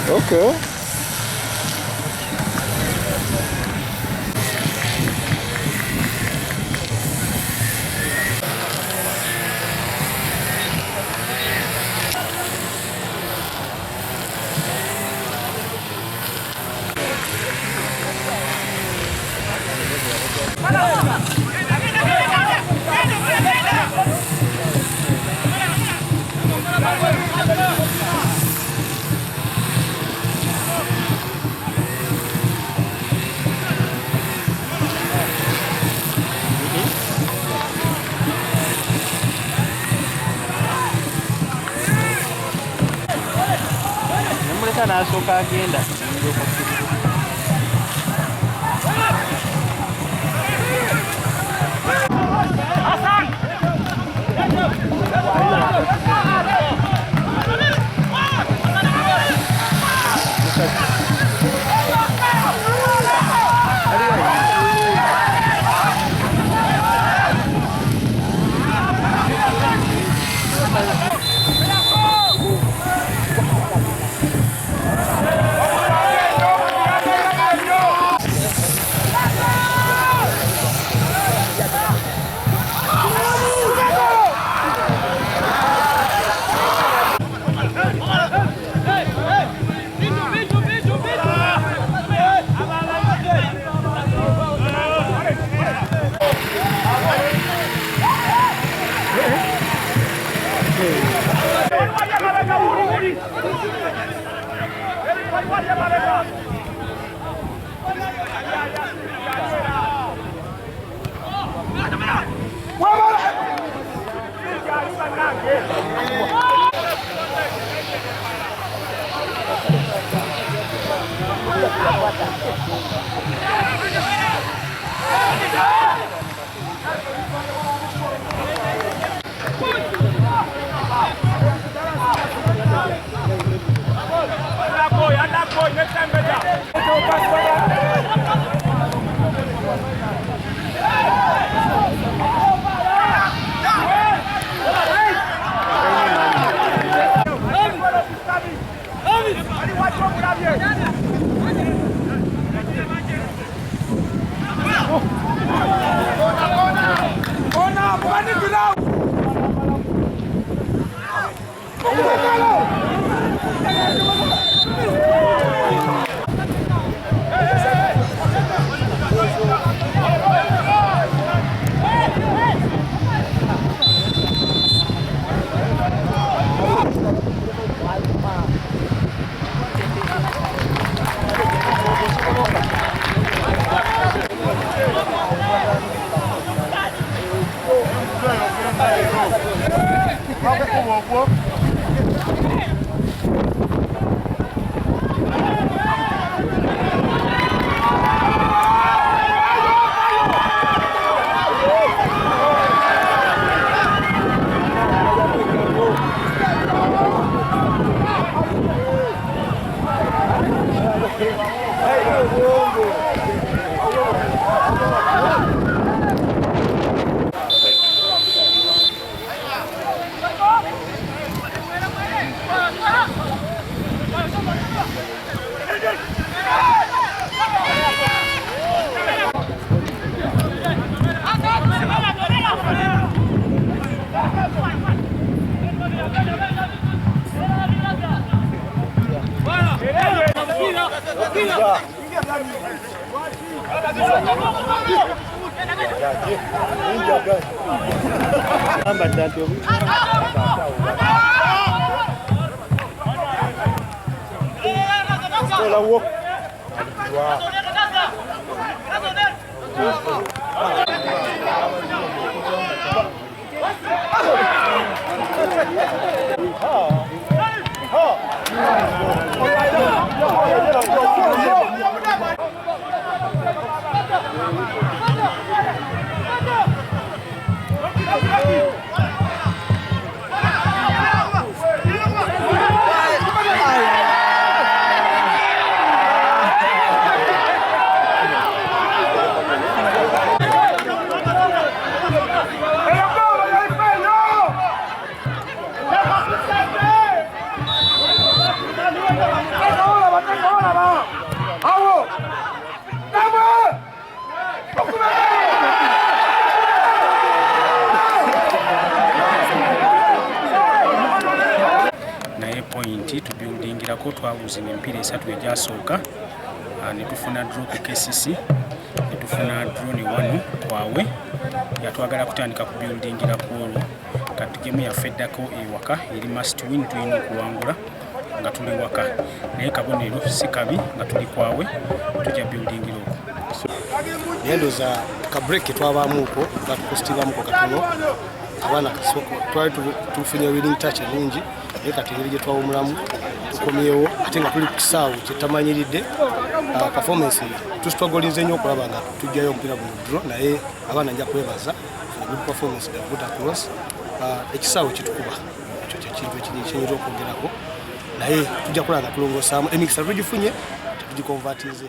Okay. Namuleka n'asooka agenda. point tubuildingirako twaluzinga emipiira 3 egyasooka ne tufuna draw ku KCC ne tufuna draw ne wano kwawe yatwagala kutandika kubuildingira ku olwo kati game yafeddako ewaka eri must win tulina okuwangula nga tuli waka naye kabonero si kabi nga tuli kwawe tujja buildingira okwo nendoza ka break twabaamuuko batukusitibamuko katono abaana kasoko twali tufunye winning touch nyingi naye kati engeri gye twawumulamu tukomyewo ate nga tuli ku kisaawe kyetamanyiridde performance tusitwagolinze nnyo okulaba nga tujjayo omupiira guno draw naye abaana nja kwebaza good performance they put across ekisaawe kitukuba ekyo kyekintu ekinyinza okwogerako naye tujja kulaba nga tulongosaamu emikisa tugifunye tetugikonvatize